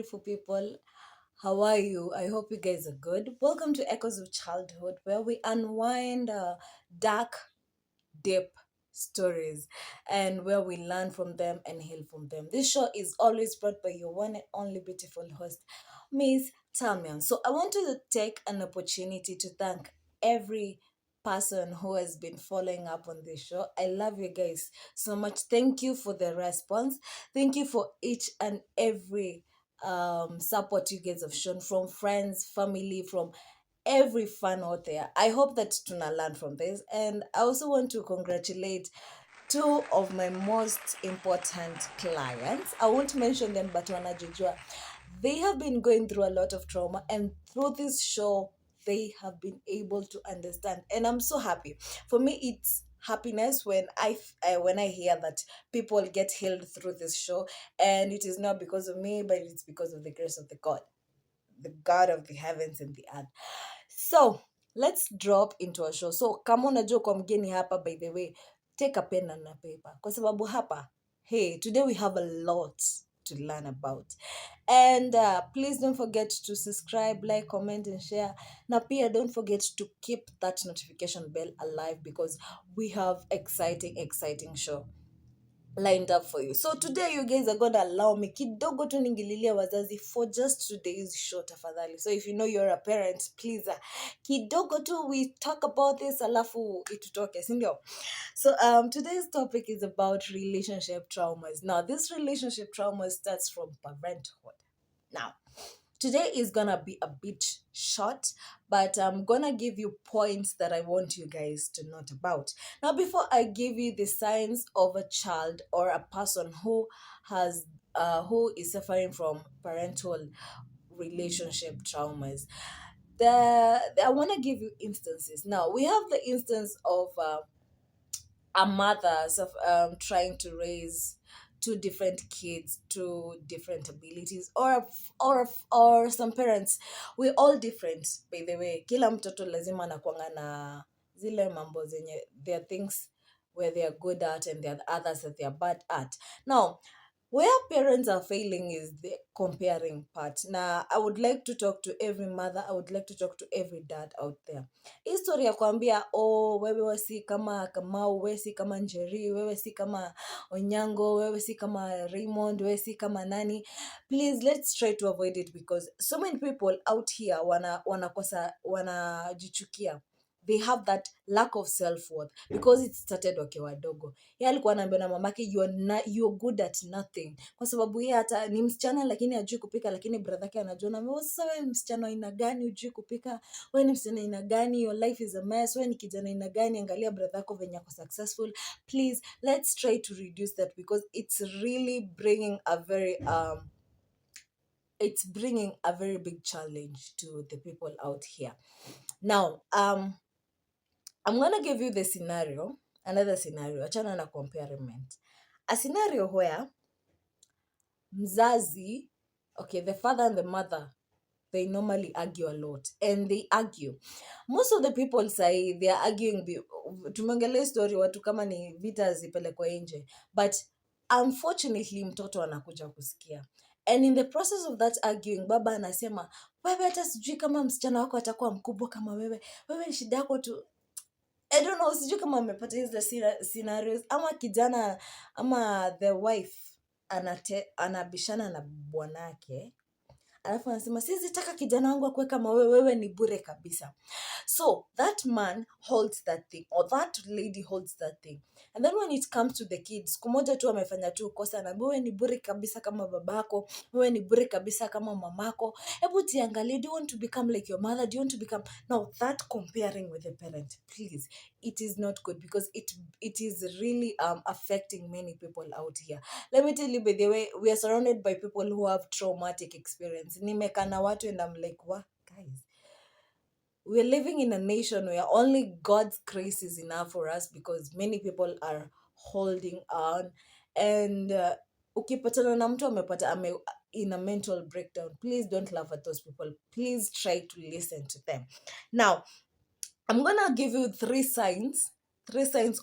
beautiful people. How are you? I hope you guys are good. Welcome to Echoes of Childhood, where we unwind dark, deep stories and where we learn from them and heal from them. This show is always brought by your one and only beautiful host, Miss Talmian. So I want to take an opportunity to thank every person who has been following up on this show. I love you guys so much. Thank you for the response. Thank you for each and every support you guys have shown from friends, family, from every fan out there. I hope that tuna learn from this. And I also want to congratulate two of my most important clients. I won't mention them, but wanajujua. They have been going through a lot of trauma, and through this show, they have been able to understand. And I'm so happy. For me, it's happiness when when I hear that people get healed through this show, and it is not because of me, but it's because of the grace of the God of the heavens and the earth. So let's drop into a show. So kama unajua kwa mgeni hapa, by the way, take a pen and a paper, kwa sababu hapa, hey, today we have a lot to learn about. And please don't forget to subscribe, like, comment, and share. Na pia don't forget to keep that notification bell alive because we have exciting show lined up for you. So today you guys are gonna allow me kidogo tu ningililia wazazi for just today's show tafadhali. So if you know you're a parent, please kidogo tu we talk about this alafu itutoke, si ndio? So today's topic is about relationship traumas. Now this relationship trauma starts from parenthood. Now today is gonna be a bit short, but I'm gonna give you points that I want you guys to note about. Now, before I give you the signs of a child or a person who is suffering from parental relationship traumas, I want to give you instances. Now, we have the instance of a mother trying to raise two different kids, two different abilities, or some parents, we're all different, by the way. Kila mtoto lazima anakuanga na zile mambo zenye, there are things where they are good at and there are others that they are bad at. Now, where parents are failing is the comparing part. Now, I would like to talk to every mother, I would like to talk to every dad out there. History ya kuambia, oh, wewe si kama Kamau, wewe si kama Njeri, wewe si kama Onyango, wewe si kama Raymond, wewe si kama nani. Please, let's try to avoid it because so many people out here wanajichukia. They have that lack of self-worth because it started wakiwa wadogo. Yeye alikuwa anaambiwa na mamake you're good at nothing. Kwa sababu yeye hata ni msichana lakini hajui kupika, lakini brother yake anajua, na wewe sasa, wewe msichana aina gani hujui kupika? Wewe ni msichana aina gani? Your life is a mess. Wewe ni kijana aina gani? Angalia brother yako venye ako successful. Please, let's try to reduce that because it's really bringing a very big challenge to the people out here. Now, I'm gonna give you the scenario, another scenario, achana na comparison. A scenario where mzazi, okay, the father and the mother, they normally argue a lot, and they argue. Most of the people say they are arguing, tumeongelea story watu kama ni vita zipelekwa nje, but unfortunately mtoto anakuja kusikia. And in the process of that arguing, baba anasema, wewe hata sijui kama msichana wako atakuwa mkubwa kama wewe shida yako tu. I don't know, sijui kama amepata hizo scenarios, ama kijana ama the wife anabishana na bwanake, alafu anasema siwezi taka kijana wangu akuwe kama wewe ni bure kabisa. So that man holds that thing, or that lady holds that thing, and then when it comes to the kids, kumoja tu amefanya tu kosa na wewe ni bure kabisa kama babako, wewe ni bure kabisa kama mamako, hebu tiangalie, do you want to become like your mother? Do you want to become? Now that comparing with the parent, please, it is not good because it is really affecting many people out here. Let me tell you, by the way, we are surrounded by people who have traumatic experience. Nimekana watu and I'm like, what, guys? We're living in a nation where only God's grace is enough for us because many people are holding on. And ukipatana na mtu amepata in a mental breakdown, please don't laugh at those people. Please try to listen to them. Now, I'm gonna give you three signs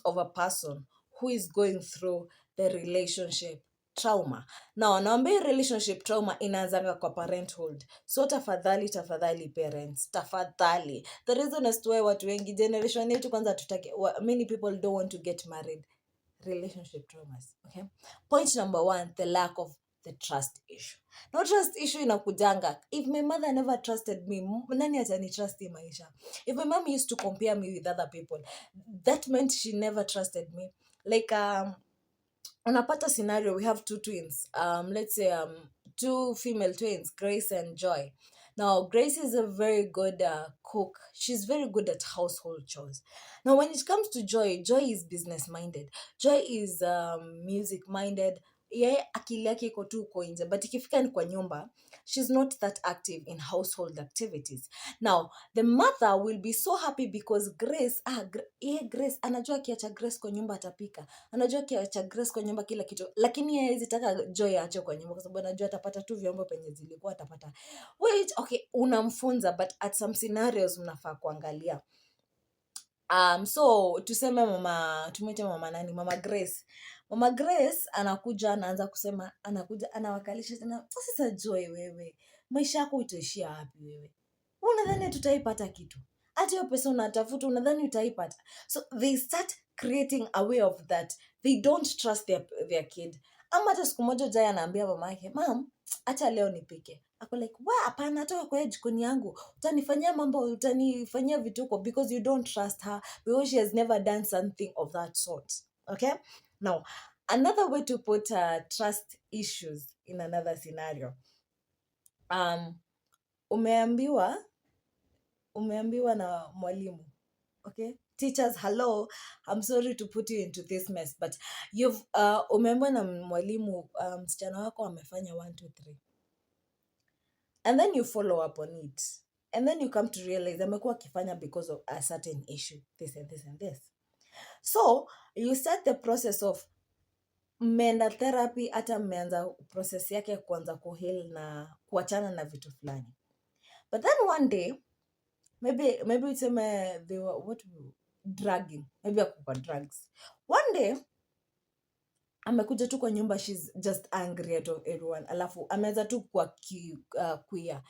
of a person who is going through the relationship trauma. Now naambia relationship trauma inaanzanga kwa parenthood. So tafadhali parents, tafadhali. The reason as to why watu wengi generation yetu kwanza tutake, many people don't want to get married. Relationship traumas. Okay, point number 1, the lack of the trust issue. No trust issue inakujanga. If my mother never trusted me, nani atani trust in maisha? If my mom used to compare me with other people, that meant she never trusted me. Like unapata scenario, we have two twins, let's say two female twins, Grace and Joy. Now Grace is a very good cook. She's very good at household chores. Now when it comes to Joy is business minded. Joy is music minded. Yeye akili yake iko tu uko nje, but ikifika ni kwa nyumba, she's not that active in household activities. Now the mother will be so happy because Grace Grace anajua akiacha Grace kwa nyumba atapika, anajua akiacha Grace kwa nyumba kila kitu, lakini yeye hawezi taka Joy aache kwa nyumba kwa sababu anajua atapata tu vyombo penye zilikuwa atapata. Wait, okay, unamfunza, but at some scenarios mnafaa kuangalia. So tuseme tumwite mama nani, mama Grace. Mama Grace anakuja anaanza kusema, anakuja anawakalisha tena, sasa Joy, wewe maisha yako utaishia wapi wewe? Unadhani tutaipata kitu? Hata hiyo pesa unatafuta unadhani utaipata? So they start creating a way of that they don't trust their kid. Ama hata siku moja Jaya anaambia mama yake, "Mom, acha leo nipike." Ako like, "Wa, hapana, toka kwa jikoni yangu. Utanifanyia vituko because you don't trust her because she has never done something of that sort." Okay? Now, another way to put trust issues in another scenario. Umeambiwa na mwalimu. Okay? Teachers, hello, I'm sorry to put you into this mess, but umeambiwa na mwalimu, msichana wako amefanya 1 2 3. And then you follow up on it. And then you come to realize amekuwa akifanya because of a certain issue, this and this and this. So, you start the process of mmeenda therapy, hata mmeanza process yake kuanza kuheal na kuachana na vitu fulani. But then one day, maybe useme they were drugging, maybe akupa drugs. One day amekuja tu kwa nyumba, she's just angry at everyone, alafu ameweza tu kwa queer,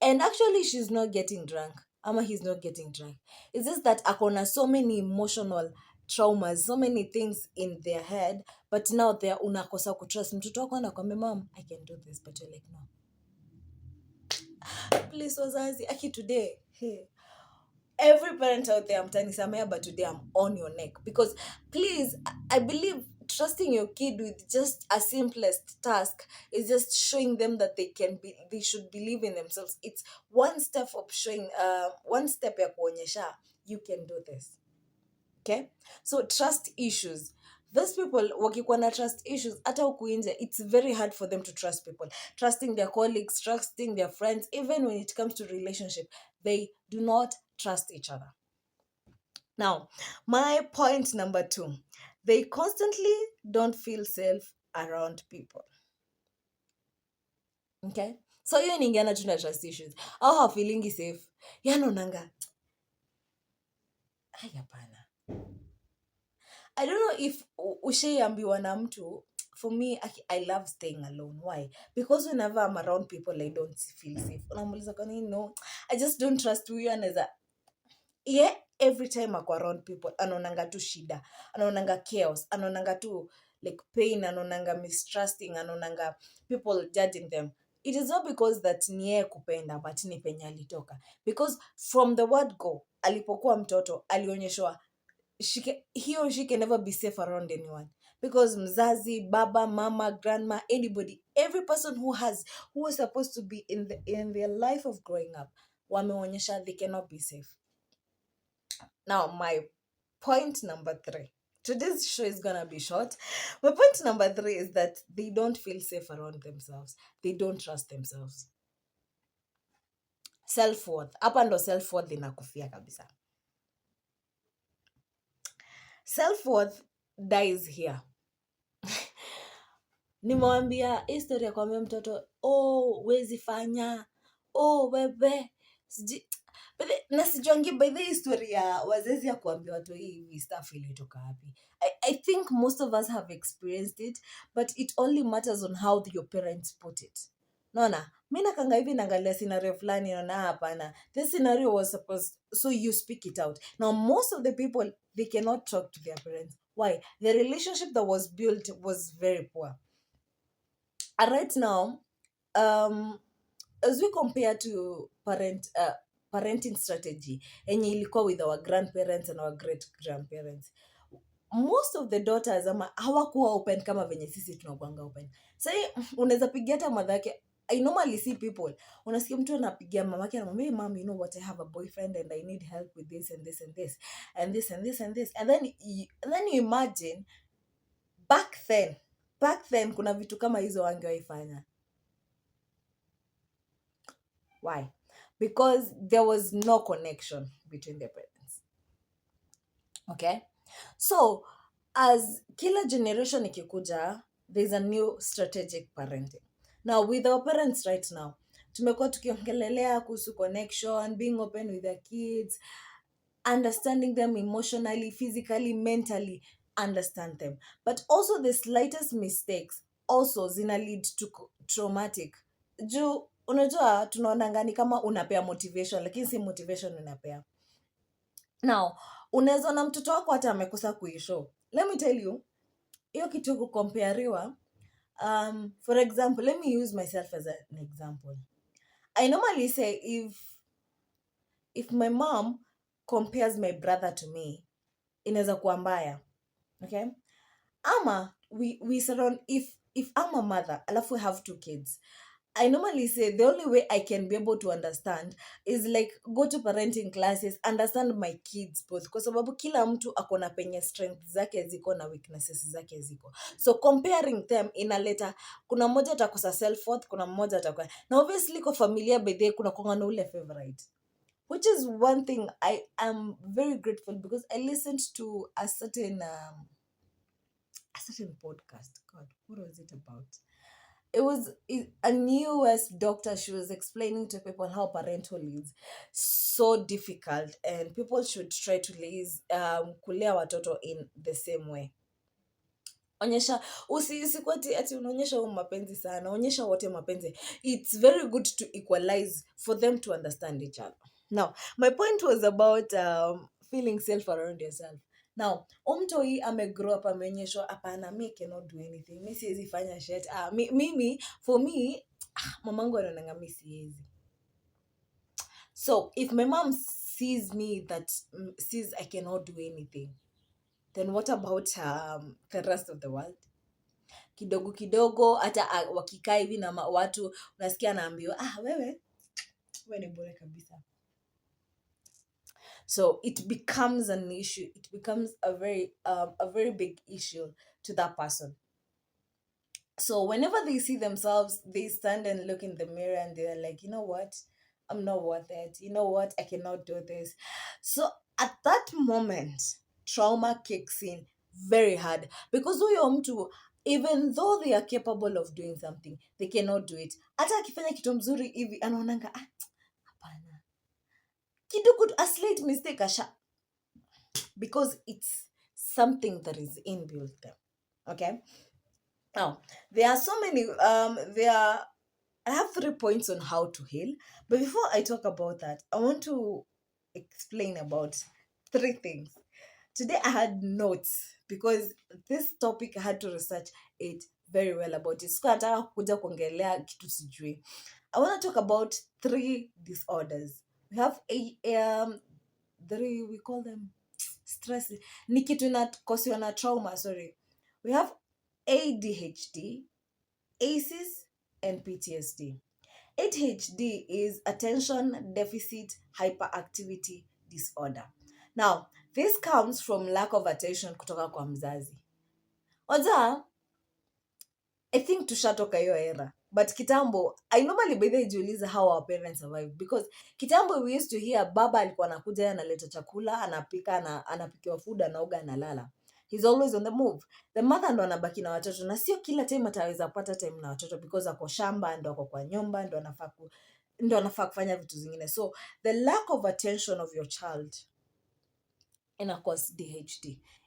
and actually she's not getting drunk, ama he's not getting drunk. It's just that akona so many emotional traumas, so many things in their head, but now unakosa kutrust mtoto wako. Anakwambia, "Mom, I can do this," but you're like, "No." Please wazazi, today, hey, every parent out there, mtanisamea, but today I'm on your neck, because please, I believe trusting your kid with just a simplest task is just showing them that they should believe in themselves. It's one step of showing, one step ya kuonyesha you can do this. Okay? So trust issues. Those people wakikuwa na trust issues, hata huku nje, it's very hard for them to trust people. Trusting their colleagues, trusting their friends, even when it comes to relationship, they do not trust each other. Now, my point number 2, they constantly don't feel safe around people. Okay? So hiyo inaingiana tu na trust issues. Au hawafeelingi safe. Yaani unaanga, hapana. I don't know if ushaiambiwa na mtu. For me, I love staying alone. Why? Because whenever I'm around people, I don't feel safe. Unamuuliza kwa nini? No, I just don't trust huyu anaweza. Yeah, every time ako around people, anaonanga tu shida, anaonanga chaos, anaonanga tu like pain, anaonanga mistrusting, anaonanga people judging them. It is not because that ni yeye kupenda, but ni penye alitoka. Because from the word go, alipokuwa mtoto, alionyeshwa he or she can never be safe around anyone, because mzazi, baba, mama, grandma, anybody, every person who was supposed to be in their life of growing up, wameonyesha they cannot be safe. Now, my point number 3. Today's show is gonna be short. My point number 3 is that they don't feel safe around themselves. They don't trust themselves. Self-worth. Hapa ndo self-worth inakufia kabisa. Self-worth dies here. Nimewambia history ya kuambia mtoto, "Oh, wezi fanya. Oh, wewe." Na sijuangi by the history ya wazazi ya kuambia watu hii stuff ilitoka wapi. I think most of us have experienced it, but it only matters on how your parents put it. Naona mi nakanga hivi naangalia scenario fulani, naona hapana, this scenario was supposed, so you speak it out. Now most of the people, they cannot talk to their parents. Why? The relationship that was built was very poor. And right now, as we compare to parenting strategy enye ilikuwa with our grandparents and our great grandparents, most of the daughters ama hawakuwa open kama venye sisi tunakuanga open. Sai unaweza pigia hata madhake. I normally see people, unasikia mtu anapigia mamake anamwambia, hey, mom, you know what, I have a boyfriend and I need help with this and this and this and this and this and this, and then you imagine back then kuna vitu kama hizo wangewaifanya. Why? Because there was no connection between the parents. Okay? So, as kila generation ikikuja, there's a new strategic parenting. Now, with our parents right now, tumekuwa tukiongelelea kuhusu connection, being open with their kids, understanding them emotionally, physically, mentally, understand them. But also the slightest mistakes also zina lead to traumatic. Juu unajua tunaonanga ni kama unapea motivation, lakini si motivation unapea. Now unaweza na mtoto wako hata amekosa kuishow. Let me tell you, hiyo kitu kukompariwa. For example, let me use myself as an example. I normally say if my mom compares my brother to me, inaweza kuwa mbaya. Okay? Ama we surround, if I'm a mother, alafu we have 2 kids, I normally say the only way I can be able to understand is like go to parenting classes, understand my kids both, kwa sababu kila mtu akona penye strength zake ziko na weaknesses zake ziko. So comparing them inaleta, kuna mmoja atakosa self-worth, kuna mmoja atakosa. Na obviously kwa familia by the kuna kongana ule favorite. Which is one thing I am very grateful, because I listened to a certain podcast. God, what was it about? It was a US doctor. She was explaining to people how parental is so difficult and people should try to raise kulea watoto in the same way. Onyesha usikwati ati unaonyesha mapenzi sana, onyesha wote mapenzi. It's very good to equalize for them to understand each other. Now my point was about feeling self around yourself. Now omtoi amegrow up amenyeshwa hapana, me cannot do anything, mi siwezi fanya shit. Mimi for me mamangu anaonanga mi siwezi. So if my mom sees me that sees I cannot do anything, then what about the rest of the world? Kidogo kidogo hata wakikaa hivi na watu unasikia anaambiwa wewe ni bure kabisa. So it becomes an issue. It becomes a very big issue to that person. So whenever they see themselves, they stand and look in the mirror and they're like, you know what? I'm not worth it. You know what? I cannot do this. So at that moment, trauma kicks in very hard, because huyo mtu, even though they are capable of doing something, they cannot do it. Hata akifanya kitu mzuri hivi anaonanga hapana, kidogo, a slight mistake because it's something that is inbuilt there. Okay? Now, there are so many I have 3 points on how to heal. But before I talk about that, I want to explain about 3 things. Today I had notes because this topic I had to research it very well about it. So nataka kuja kuongelea kitu sijui. I want to talk about 3 disorders. We have 3, we call them stress. Ni kitu inakosiwa na trauma, sorry. We have ADHD, ACEs, and PTSD. ADHD is attention deficit hyperactivity disorder. Now, this comes from lack of attention kutoka kwa mzazi. Oja, I think tushatoka hiyo era. But kitambo, I normally jiuliza how our parents survived. Because kitambo we used to hear baba alikuwa anakuja analeta chakula, anapika, anapikiwa food, anaoga, analala. He's always on the move. The mother ndo anabaki na watoto, na sio kila time ataweza kupata time na watoto because ako shamba, ndo ako kwa nyumba, ndo anafaa ndo anafaa kufanya vitu zingine. So the lack of attention of your child ina cause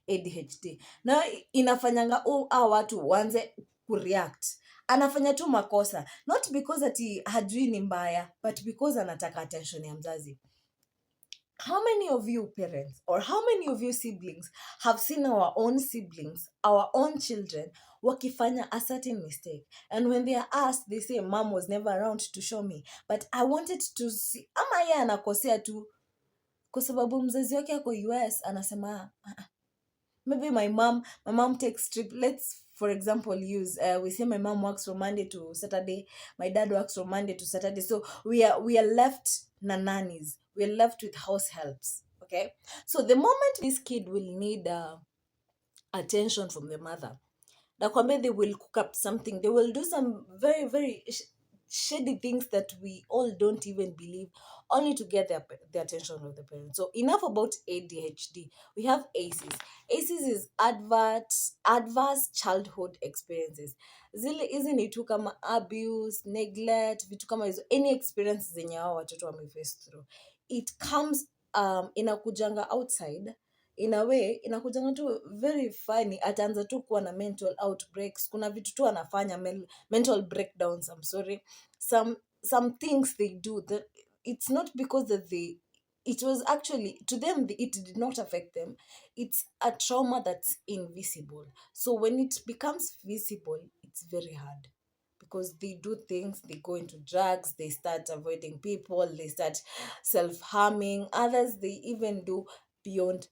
ADHD. Na inafanyanga watu wanze kureact. Anafanya tu makosa, not because ati hajui ni mbaya, but because anataka attention ya mzazi. How many of you parents or how many of you siblings have seen our own siblings, our own children, wakifanya a certain mistake, and when they are asked, they say mom was never around to show me, but I wanted to see. Ama yeye anakosea tu kwa sababu mzazi wake ako US, anasema maybe my mom takes trip. Let's for example use we say my mom works from Monday to Saturday, my dad works from Monday to Saturday, so we are left na nannies, we're left with house helps. Okay, so the moment this kid will need attention from the mother, nakwambia they will cook up something, they will do some very very shady things that we all don't even believe, only to get the attention of the parents. So enough about ADHD. We have ACEs. ACEs is adverse childhood experiences. Zile hizi ni tu kama abuse, neglect, vitu kama hizo, any experiences zenye hao watoto wameface through. It comes inakujanga outside, in a way inakujanga tu very funny. Ataanza tu kuwa na mental outbreaks, kuna vitu tu anafanya mental breakdowns, I'm sorry, some things they do that it's not because that it was actually to them, it did not affect them. It's a trauma that's invisible. So when it becomes visible, it's very hard, because they do things, they go into drugs, they start avoiding people, they start self-harming. Others, they even do beyond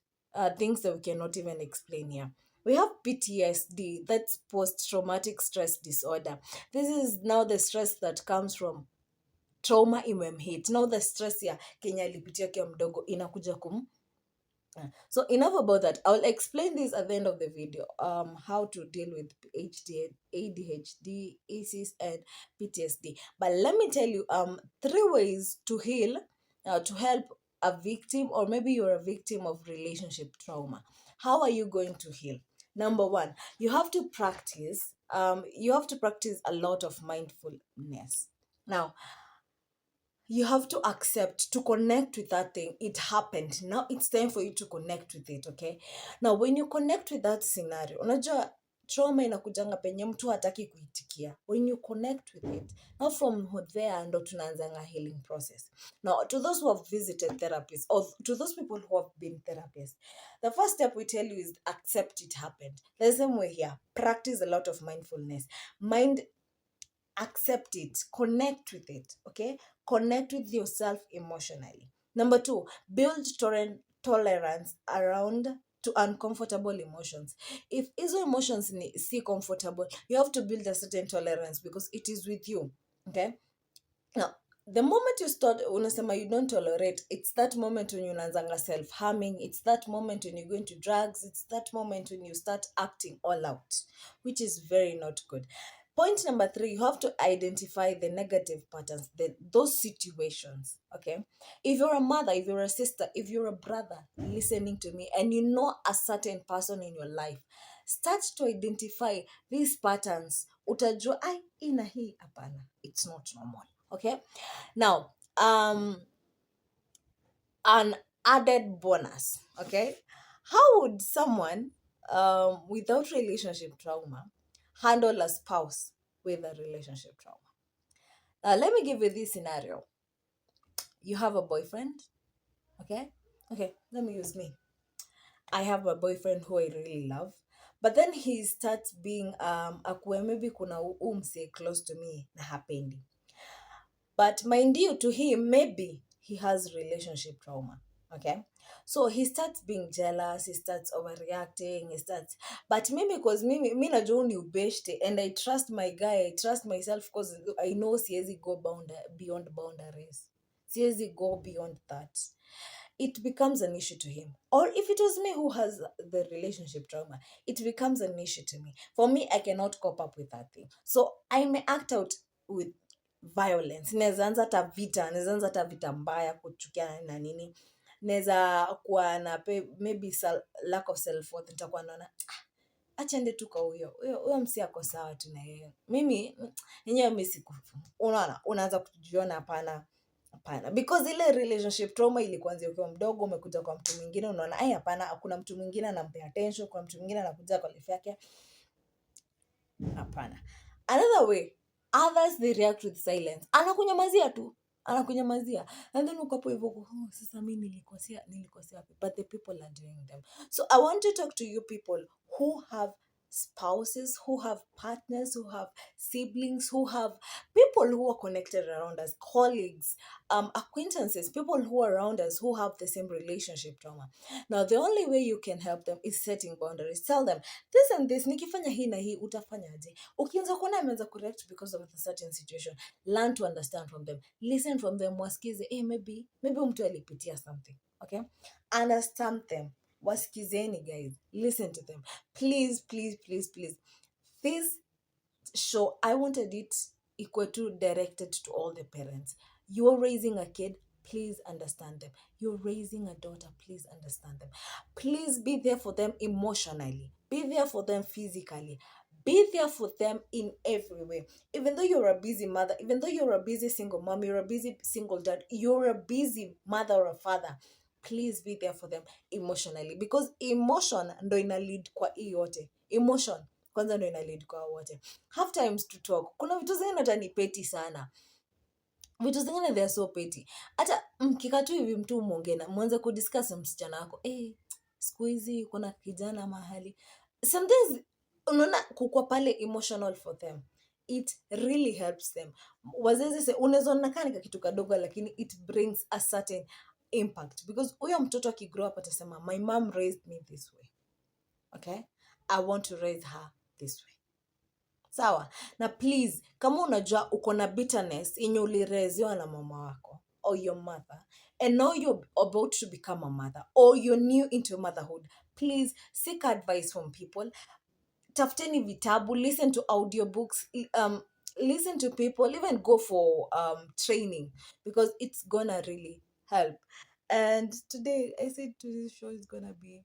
things that we cannot even explain here. We have PTSD, that's post-traumatic stress disorder. This is now the stress that comes from trauma imemhit. Now the stress ya Kenya alipitia kia mdogo inakuja So enough about that. I'll explain this at the end of the video. How to deal with ADHD, ACEs, and PTSD. But let me tell you, 3 ways to heal, to help a victim, or maybe you're a victim of relationship trauma. How are you going to heal? Number 1, you have to practice. You have to practice a lot of mindfulness. Now, you have to accept, to connect with that thing. It happened. Now it's time for you to connect with it, okay? Now, when you connect with that scenario, unajua trauma inakujanga penye mtu hataki kuitikia. When you connect with it, now from there ndo tunaanzanga healing process. Now, to those who have visited therapists, or to those people who have been therapists, the first step we tell you is accept it happened. The same way here, practice a lot of mindfulness. Accept it, connect with it, okay? Connect with yourself emotionally. Number 2, build tolerance around to uncomfortable emotions. If hizo emotions si comfortable, you have to build a certain tolerance, because it is with you, okay? Now, the moment you start unasema you don't tolerate, it's that moment when unaanzanga self-harming, it's that moment when you go into drugs, it's that moment when you start acting all out, which is very not good. Point number 3, you have to identify the negative patterns, those situations, okay? If you're a mother, if you're a sister, if you're a brother listening to me, and you know a certain person in your life, start to identify these patterns. Utajua, ina hii hapana, it's not normal, okay? Now, an added bonus, okay? How would someone without relationship trauma handle a spouse with a relationship trauma? Let me give you this scenario. You have a boyfriend, okay? Okay, let me use me. I have a boyfriend who I really love, but then he starts being akuwe maybe kuna umse close to me na hapendi. But mind you, to him, maybe he has relationship trauma. Okay. So he starts being jealous, he starts overreacting, but maybe because me najua ni ubeshte, and I trust my guy, I trust myself, because I know siwezi go beyond boundaries. Siwezi go beyond that. It becomes an issue to him. Or if it was me who has the relationship trauma, it becomes an issue to me. For me, I cannot cope up with that thing. So I may act out with violence. Naweza anza hata vita mbaya, kuchukiana na nini. Naweza kuwa na maybe lack of self-worth. Nitakuwa naona acha ende tu kwa huyo msi ako sawa tu na yeye. Mimi yenyewe mimi sikufu. Unaona, unaanza kujiona hapana, Hapana, because ile relationship trauma ilikuanzia ukiwa mdogo, umekuja kwa mtu mwingine, unaona ai, hapana, kuna mtu mwingine anampea attention, kuna mtu mwingine anakuja kwa life yake. Hapana. Another way, others they react with silence. Anakunyamazia tu, anakunyamazia, and then uko hapo hivyo, oh, sasa mimi nilikosea wapi? But the people are doing them. So I want to talk to you people who have spouses, who have partners, who have siblings, who have people who are connected around us, colleagues, acquaintances, people who are around us who have the same relationship trauma. Now the only way you can help them is setting boundaries. Tell them this and this, nikifanya hii na hii utafanyaje? Ukianza kuona ameanza kureact because of a certain situation, learn to understand from them, listen from them, wasikize, maybe mtu alipitia something. Okay, understand them, wasikizeni guys, listen to them. Please, please, please, please, this show, I wanted it equal to directed to all the parents. You're raising a kid, please understand them. You're raising a daughter, please understand them. Please be there for them emotionally, be there for them physically, be there for them in every way. Even though you're a busy mother, even though you're a busy single mom, you're a busy single dad, you're a busy mother or a father, please be there for them emotionally, because emotion ndo ina lead kwa hii yote. Emotion kwanza ndo ina lead kwa wote. Have times to talk. Kuna vitu zingine hata ni petty sana, vitu zingine they are so petty. Hata mkikaa tu hivi mtu mwongee na mwanze kudiscuss msichana wako, siku hizi kuna kijana mahali, sometimes unaona kukua pale emotional for them, it really helps them. Wazazi unaweza ona kama kitu kadogo, lakini it brings a certain impact, because huyo mtoto akigrow up atasema my mom raised me this way, okay, I want to raise her this way. Sawa? Na please, kama unajua uko na bitterness yenye ulirezewa na mama wako or your mother, and now you're about to become a mother or you're new into motherhood, please seek advice from people. Tafuteni vitabu, listen to audiobooks, listen to people, even go for training, because it's gonna really help. And today, I said today's show is gonna be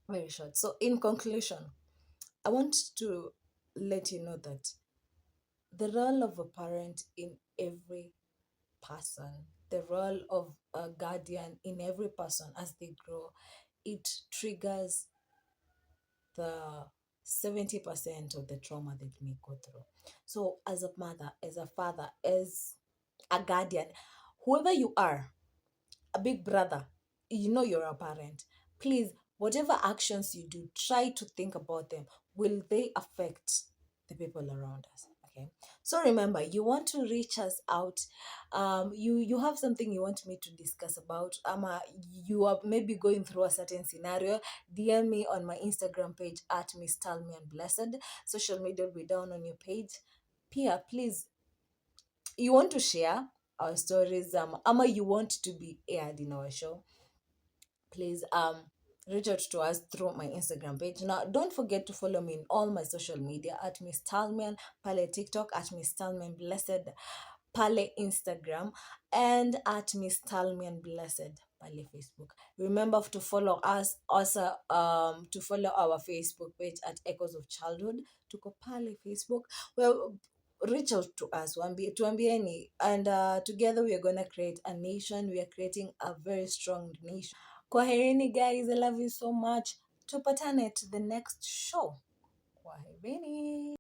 very short. So in conclusion, I want to let you know that the role of a parent in every person, the role of a guardian in every person as they grow, it triggers the 70% of the trauma that may go through. So as a mother, as a father, as a guardian, whoever you are, a big brother, you know you're a parent, please, whatever actions you do, try to think about them. Will they affect the people around us? Okay, so remember, you want to reach us out, you have something you want me to discuss about, you are maybe going through a certain scenario, DM me on my Instagram page at Miss Talmian Blessed. Social media will be down on your page. Pia, please, you want to share our stories, ama you want to be aired in our show, please reach out to us through my Instagram page. Now don't forget to follow me in all my social media at Miss Talmian, pale TikTok at Miss Talmian Blessed, pale Instagram, and at Miss Talmian Blessed, pale Facebook. Remember to follow us also, to follow our Facebook page at Echoes of Childhood. Tuko pale Facebook. Well, reach out to us, tuambieni, and together we are going to create a nation. We are creating a very strong nation. Kwaherini guys, I love you so much. Tupatane to the next show. Kwaherini.